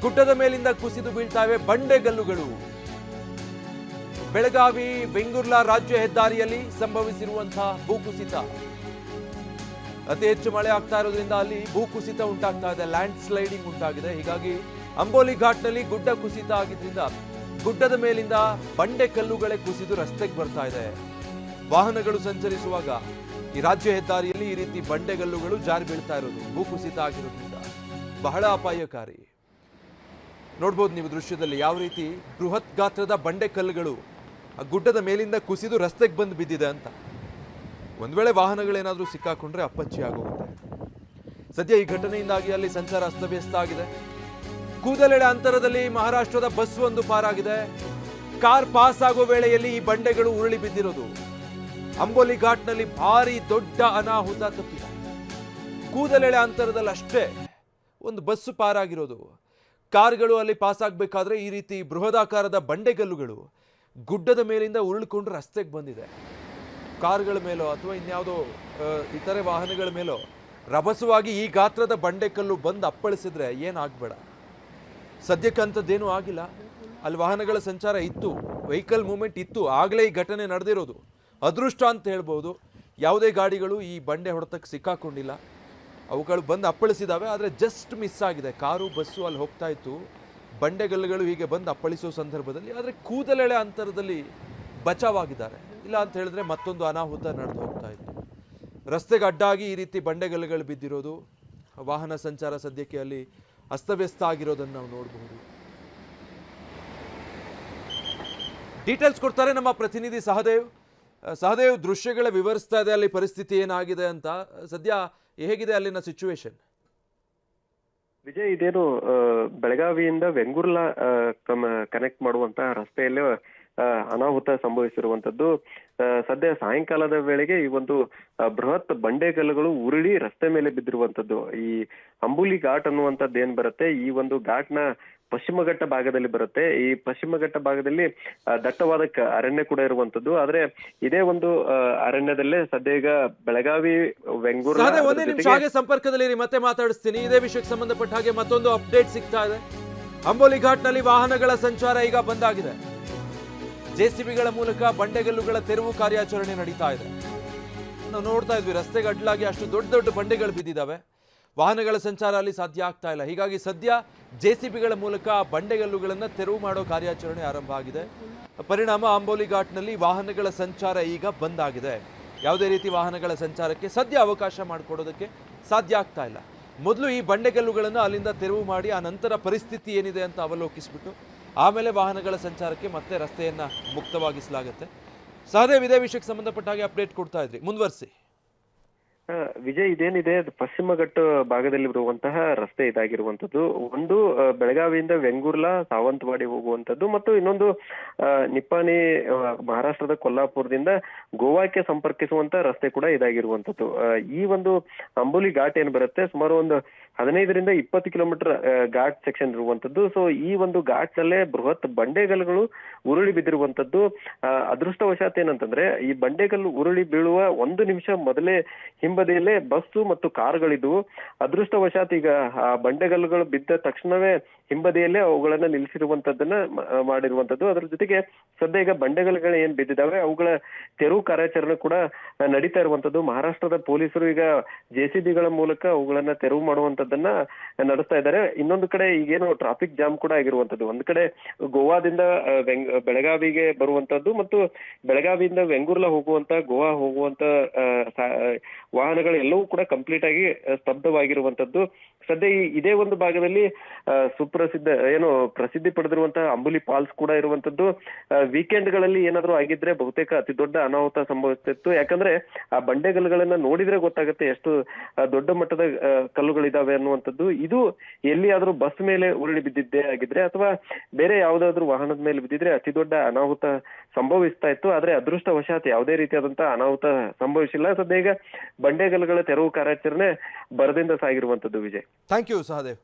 ಗುಡ್ಡದ ಮೇಲಿಂದ ಕುಸಿದು ಬೀಳ್ತಾವೆ ಬಂಡೆಗಲ್ಲುಗಳು. ಬೆಳಗಾವಿ ಬೆಂಗೂರ್ಲಾ ರಾಜ್ಯ ಹೆದ್ದಾರಿಯಲ್ಲಿ ಸಂಭವಿಸಿರುವಂತಹ ಭೂಕುಸಿತ. ಅತಿ ಹೆಚ್ಚು ಮಳೆ ಆಗ್ತಾ ಇರೋದ್ರಿಂದ ಅಲ್ಲಿ ಭೂಕುಸಿತ ಉಂಟಾಗ್ತಾ ಇದೆ, ಲ್ಯಾಂಡ್ ಸ್ಲೈಡಿಂಗ್ ಉಂಟಾಗಿದೆ. ಹೀಗಾಗಿ ಅಂಬೋಲಿ ಘಾಟ್ನಲ್ಲಿ ಗುಡ್ಡ ಕುಸಿತ ಆಗಿದ್ರಿಂದ ಗುಡ್ಡದ ಮೇಲಿಂದ ಬಂಡೆ ಕಲ್ಲುಗಳೇ ಕುಸಿದು ರಸ್ತೆಗೆ ಬರ್ತಾ ಇದೆ. ವಾಹನಗಳು ಸಂಚರಿಸುವಾಗ ಈ ರಾಜ್ಯ ಹೆದ್ದಾರಿಯಲ್ಲಿ ಈ ರೀತಿ ಬಂಡೆಗಲ್ಲುಗಳು ಜಾರಿ ಬೀಳ್ತಾ ಇರೋದು ಭೂಕುಸಿತ ಆಗಿರೋದ್ರಿಂದ ಬಹಳ ಅಪಾಯಕಾರಿ. ನೋಡ್ಬೋದು ನೀವು ದೃಶ್ಯದಲ್ಲಿ ಯಾವ ರೀತಿ ಬೃಹತ್ ಗಾತ್ರದ ಬಂಡೆ ಕಲ್ಲುಗಳು ಆ ಗುಡ್ಡದ ಮೇಲಿಂದ ಕುಸಿದು ರಸ್ತೆಗೆ ಬಂದು ಬಿದ್ದಿದೆ ಅಂತ. ಒಂದ್ ವೇಳೆ ವಾಹನಗಳೇನಾದ್ರೂ ಸಿಕ್ಕಾಕೊಂಡ್ರೆ ಅಪ್ಪಚ್ಚಿ ಆಗೋಗುತ್ತೆ. ಸದ್ಯ ಈ ಘಟನೆಯಿಂದಾಗಿ ಅಲ್ಲಿ ಸಂಚಾರ ಅಸ್ತವ್ಯಸ್ತ ಆಗಿದೆ. ಕೂದಲೆಳೆ ಅಂತರದಲ್ಲಿ ಮಹಾರಾಷ್ಟ್ರದ ಬಸ್ ಒಂದು ಪಾರಾಗಿದೆ. ಕಾರ್ ಪಾಸ್ ಆಗೋ ವೇಳೆಯಲ್ಲಿ ಈ ಬಂಡೆಗಳು ಉರುಳಿ ಬಿದ್ದಿರೋದು. ಅಂಬೋಲಿ ಘಾಟ್ನಲ್ಲಿ ಭಾರಿ ದೊಡ್ಡ ಅನಾಹುತ ತಪ್ಪಿದೆ. ಕೂದಲೆಳೆ ಅಂತರದಲ್ಲಿ ಅಷ್ಟೇ ಒಂದು ಬಸ್ ಪಾರಾಗಿರೋದು. ಕಾರ್ಗಳು ಅಲ್ಲಿ ಪಾಸ್ ಆಗಬೇಕಾದ್ರೆ ಈ ರೀತಿ ಬೃಹದಾಕಾರದ ಬಂಡೆಗಲ್ಲುಗಳು ಗುಡ್ಡದ ಮೇಲಿಂದ ಉರುಳಿಕೊಂಡು ರಸ್ತೆಗೆ ಬಂದಿದೆ. ಕಾರ್ಗಳ ಮೇಲೋ ಅಥವಾ ಇನ್ಯಾವುದೋ ಇತರೆ ವಾಹನಗಳ ಮೇಲೋ ರಭಸವಾಗಿ ಈ ಗಾತ್ರದ ಬಂಡೆಕಲ್ಲು ಬಂದು ಅಪ್ಪಳಿಸಿದ್ರೆ ಏನಾಗಬೇಡ. ಸದ್ಯಕ್ಕಂಥದ್ದೇನೂ ಆಗಿಲ್ಲ. ಅಲ್ಲಿ ವಾಹನಗಳ ಸಂಚಾರ ಇತ್ತು, ವೆಹಿಕಲ್ ಮೂವ್ಮೆಂಟ್ ಇತ್ತು, ಆಗಲೇ ಈ ಘಟನೆ ನಡೆದಿರೋದು. ಅದೃಷ್ಟ ಅಂತ ಹೇಳ್ಬೋದು. ಯಾವುದೇ ಗಾಡಿಗಳು ಈ ಬಂಡೆ ಹೊಡೆತಕ್ಕೆ ಸಿಕ್ಕಾಕೊಂಡಿಲ್ಲ. ಅವುಗಳು ಬಂದು ಅಪ್ಪಳಿಸಿದಾವೆ, ಆದರೆ ಜಸ್ಟ್ ಮಿಸ್ ಆಗಿದೆ. ಕಾರು ಬಸ್ಸು ಅಲ್ಲಿ ಹೋಗ್ತಾ ಇತ್ತು, ಬಂಡೆಗಲ್ಲುಗಳು ಹೀಗೆ ಬಂದು ಅಪ್ಪಳಿಸೋ ಸಂದರ್ಭದಲ್ಲಿ. ಆದರೆ ಕೂದಲೆಳೆ ಅಂತರದಲ್ಲಿ ಬಚಾವಾಗಿದ್ದಾರೆ. ಇಲ್ಲ ಅಂತ ಹೇಳಿದ್ರೆ ಮತ್ತೊಂದು ಅನಾಹುತ ನಡೆದು ಹೋಗ್ತಾ ಇತ್ತು. ರಸ್ತೆಗೆ ಅಡ್ಡಾಗಿ ಈ ರೀತಿ ಬಂಡೆಗಲ್ಲುಗಳು ಬಿದ್ದಿರೋದು, ವಾಹನ ಸಂಚಾರ ಸದ್ಯಕ್ಕೆ ಅಲ್ಲಿ ಅಸ್ತವ್ಯಸ್ತ ಆಗಿರೋದನ್ನು ನಾವು ನೋಡಬಹುದು. ಡೀಟೇಲ್ಸ್ ಕೊಡ್ತಾರೆ ನಮ್ಮ ಪ್ರತಿನಿಧಿ ಸಹದೇವ್. ಸಹದೇವ್, ದೃಶ್ಯಗಳ ವಿವರಿಸ್ತಾ ಇದೆ ಅಲ್ಲಿ ಪರಿಸ್ಥಿತಿ ಏನಾಗಿದೆ ಅಂತ. ಸದ್ಯ ಹೇಗಿದೆ ಅಲ್ಲಿನ ಸಿಚುವೇಶನ್? ವಿಜಯ್, ಇದೇನು ಬೆಳಗಾವಿಯಿಂದ ವೆಂಗೂರ್ಲಾ ಕನೆಕ್ಟ್ ಮಾಡುವಂತಹ ರಸ್ತೆಯಲ್ಲಿ ಅನಾಹುತ ಸಂಭವಿಸಿರುವಂತದ್ದು. ಸದ್ಯ ಸಾಯಂಕಾಲದ ವೇಳೆಗೆ ಈ ಒಂದು ಬೃಹತ್ ಬಂಡೆಗಲ್ಲುಗಳು ಉರುಳಿ ರಸ್ತೆ ಮೇಲೆ ಬಿದ್ದಿರುವಂತದ್ದು. ಈ ಅಂಬುಲಿ ಘಾಟ್ ಅನ್ನುವಂಥದ್ದು ಏನ್ ಬರುತ್ತೆ, ಈ ಒಂದು ಘಾಟ್ನ ಪಶ್ಚಿಮ ಘಟ್ಟ ಭಾಗದಲ್ಲಿ ಬರುತ್ತೆ. ಈ ಪಶ್ಚಿಮ ಘಟ್ಟ ಭಾಗದಲ್ಲಿ ದಟ್ಟವಾದ ಅರಣ್ಯ ಕೂಡ ಇರುವಂತದ್ದು. ಆದ್ರೆ ಇದೇ ಒಂದು ಅರಣ್ಯದಲ್ಲೇ ಸದ್ಯ ಈಗ ಬೆಳಗಾವಿ ಬೆಂಗಳೂರು ಹಾಗೆ ಸಂಪರ್ಕದಲ್ಲಿ ಮತ್ತೆ ಮಾತಾಡಿಸ್ತೀನಿ. ಇದೇ ವಿಷಯಕ್ಕೆ ಸಂಬಂಧಪಟ್ಟ ಹಾಗೆ ಮತ್ತೊಂದು ಅಪ್ಡೇಟ್ ಸಿಗ್ತಾ ಇದೆ. ಅಂಬೋಲಿ ಘಾಟ್ನಲ್ಲಿ ವಾಹನಗಳ ಸಂಚಾರ ಈಗ ಬಂದಾಗಿದೆ. ಜೆಸಿಬಿಗಳ ಮೂಲಕ ಬಂಡೆಗಲ್ಲುಗಳ ತೆರವು ಕಾರ್ಯಾಚರಣೆ ನಡೀತಾ ಇದೆ. ನಾವು ನೋಡ್ತಾ ಇದ್ವಿ, ರಸ್ತೆಗೆ ಅಡ್ಡಲಾಗಿ ಅಷ್ಟು ದೊಡ್ಡ ದೊಡ್ಡ ಬಂಡೆಗಳು ಬಿದ್ದಿದ್ದಾವೆ. ವಾಹನಗಳ ಸಂಚಾರ ಅಲ್ಲಿ ಸಾಧ್ಯ ಆಗ್ತಾ ಇಲ್ಲ. ಹೀಗಾಗಿ ಸದ್ಯ ಜೆಸಿಬಿಗಳ ಮೂಲಕ ಬಂಡೆಗಲ್ಲುಗಳನ್ನು ತೆರವು ಮಾಡೋ ಕಾರ್ಯಾಚರಣೆ ಆರಂಭ ಆಗಿದೆ. ಪರಿಣಾಮ ಅಂಬೋಲಿ ಘಾಟ್ನಲ್ಲಿ ವಾಹನಗಳ ಸಂಚಾರ ಈಗ ಬಂದಾಗಿದೆ. ಯಾವುದೇ ರೀತಿ ವಾಹನಗಳ ಸಂಚಾರಕ್ಕೆ ಸದ್ಯ ಅವಕಾಶ ಮಾಡಿಕೊಡೋದಕ್ಕೆ ಸಾಧ್ಯ ಆಗ್ತಾ ಇಲ್ಲ. ಮೊದಲು ಈ ಬಂಡೆಗಲ್ಲುಗಳನ್ನು ಅಲ್ಲಿಂದ ತೆರವು ಮಾಡಿ ಆ ನಂತರ ಪರಿಸ್ಥಿತಿ ಏನಿದೆ ಅಂತ ಅವಲೋಕಿಸ್ಬಿಟ್ಟು ಆಮೇಲೆ ವಾಹನಗಳ ಸಂಚಾರಕ್ಕೆ ಮತ್ತೆ ರಸ್ತೆಯನ್ನು ಮುಕ್ತವಾಗಿಸಲಾಗುತ್ತೆ. ಸಹದೇವ್, ಇದೇ ವಿಷಯಕ್ಕೆ ಸಂಬಂಧಪಟ್ಟ ಹಾಗೆ ಅಪ್ಡೇಟ್ ಕೊಡ್ತಾ ಇದ್ರಿ, ಮುಂದುವರಿಸಿ. ವಿಜಯ್, ಇದೇನಿದೆ ಪಶ್ಚಿಮ ಘಟ್ಟ ಭಾಗದಲ್ಲಿ ಬರುವಂತಹ ರಸ್ತೆ ಇದಾಗಿರುವಂತದ್ದು. ಒಂದು ಬೆಳಗಾವಿಯಿಂದ ವೆಂಗೂರ್ಲಾ ಸಾವಂತವಾಡಿ ಹೋಗುವಂತದ್ದು, ಮತ್ತು ಇನ್ನೊಂದು ನಿಪ್ಪಾಣಿ ಮಹಾರಾಷ್ಟ್ರದ ಕೊಲ್ಲಾಪುರದಿಂದ ಗೋವಾಕ್ಕೆ ಸಂಪರ್ಕಿಸುವಂತ ರಸ್ತೆ ಕೂಡ ಇದಾಗಿರುವಂತದ್ದು. ಈ ಒಂದು ಅಂಬೋಲಿ ಘಾಟ್ ಏನ್ ಬರುತ್ತೆ, ಸುಮಾರು ಒಂದು 15ರಿಂದ 20 ಕಿಲೋಮೀಟರ್ ಘಾಟ್ ಸೆಕ್ಷನ್ ಇರುವಂತದ್ದು. ಸೊ ಈ ಒಂದು ಘಾಟ್ ನಲ್ಲೇ ಬೃಹತ್ ಬಂಡೆಗಲ್ಲುಗಳು ಉರುಳಿ ಬಿದ್ದಿರುವಂತದ್ದು. ಅದೃಷ್ಟವಶಾತ್ ಏನಂತಂದ್ರೆ, ಈ ಬಂಡೆಗಲ್ಲು ಉರುಳಿ ಬೀಳುವ 1 ನಿಮಿಷ ಮೊದಲೇ ಹಿಂಬದಿಯಲ್ಲೇ ಬಸ್ಸು ಮತ್ತು ಕಾರುಗಳಿದ್ವು. ಅದೃಷ್ಟವಶಾತ್ ಈಗ ಆ ಬಂಡೆಗಲ್ಲುಗಳು ಬಿದ್ದ ತಕ್ಷಣವೇ ಹಿಂಬದಿಯಲ್ಲೇ ಅವುಗಳನ್ನ ನಿಲ್ಲಿಸಿರುವಂತದ್ದನ್ನ ಮಾಡಿರುವಂತದ್ದು. ಅದ್ರ ಜೊತೆಗೆ ಸದ್ಯ ಈಗ ಬಂಡೆಗಲ್ಲುಗಳು ಏನ್ ಬಿದ್ದಿದ್ದಾವೆ ಅವುಗಳ ತೆರವು ಕಾರ್ಯಾಚರಣೆ ಕೂಡ ನಡೀತಾ ಇರುವಂತದ್ದು. ಮಹಾರಾಷ್ಟ್ರದ ಪೊಲೀಸರು ಈಗ ಜೆಸಿಬಿಗಳ ಮೂಲಕ ಅವುಗಳನ್ನ ತೆರವು ಮಾಡುವಂತದ್ದನ್ನ ನಡೆಸ್ತಾ ಇದ್ದಾರೆ. ಇನ್ನೊಂದು ಕಡೆ ಈಗೇನು ಟ್ರಾಫಿಕ್ ಜಾಮ್ ಕೂಡ ಆಗಿರುವಂತದ್ದು. ಒಂದ್ ಕಡೆ ಗೋವಾದಿಂದ ಬೆಳಗಾವಿಗೆ ಬರುವಂತದ್ದು ಮತ್ತು ಬೆಳಗಾವಿಯಿಂದ ಬೆಂಗಳೂರು ಹೋಗುವಂತ ಗೋವಾ ಹೋಗುವಂತ ವಾಹನಗಳೆಲ್ಲವೂ ಕೂಡ ಕಂಪ್ಲೀಟ್ ಆಗಿ ಸ್ತಬ್ಧವಾಗಿರುವಂತದ್ದು. ಸದ್ಯ ಇದೇ ಒಂದು ಭಾಗದಲ್ಲಿ ಪ್ರಸಿದ್ಧಿ ಪಡೆದಿರುವಂತಹ ಅಂಬುಲಿ ಫಾಲ್ಸ್ ಕೂಡ ಇರುವಂತದ್ದು. ವೀಕೆಂಡ್ ಗಳಲ್ಲಿ ಏನಾದ್ರು ಆಗಿದ್ರೆ ಬಹುತೇಕ ಅತಿ ದೊಡ್ಡ ಅನಾಹುತ ಸಂಭವಿಸ್ತಿತ್ತು. ಯಾಕಂದ್ರೆ ಆ ಬಂಡೆಗಲ್ಲುಗಳನ್ನ ನೋಡಿದ್ರೆ ಗೊತ್ತಾಗುತ್ತೆ ಎಷ್ಟು ದೊಡ್ಡ ಮಟ್ಟದ ಕಲ್ಲುಗಳಿದಾವೆ ಅನ್ನುವಂಥದ್ದು. ಇದು ಎಲ್ಲಿಯಾದ್ರೂ ಬಸ್ ಮೇಲೆ ಉರುಳಿ ಬಿದ್ದಿದ್ದೇ ಆಗಿದ್ರೆ ಅಥವಾ ಬೇರೆ ಯಾವ್ದಾದ್ರು ವಾಹನದ ಮೇಲೆ ಬಿದ್ದಿದ್ರೆ ಅತಿ ದೊಡ್ಡ ಅನಾಹುತ ಸಂಭವಿಸ್ತಾ ಇತ್ತು. ಆದ್ರೆ ಅದೃಷ್ಟವಶಾತ್ ಯಾವುದೇ ರೀತಿಯಾದಂತಹ ಅನಾಹುತ ಸಂಭವಿಸಿಲ್ಲ. ಸದ್ಯ ಈಗ ಬಂಡೆಗಲ್ಲುಗಳ ತೆರವು ಕಾರ್ಯಾಚರಣೆ ಭರದಿಂದ ಸಾಗಿರುವಂತದ್ದು. Vijay, thank you Sahadev.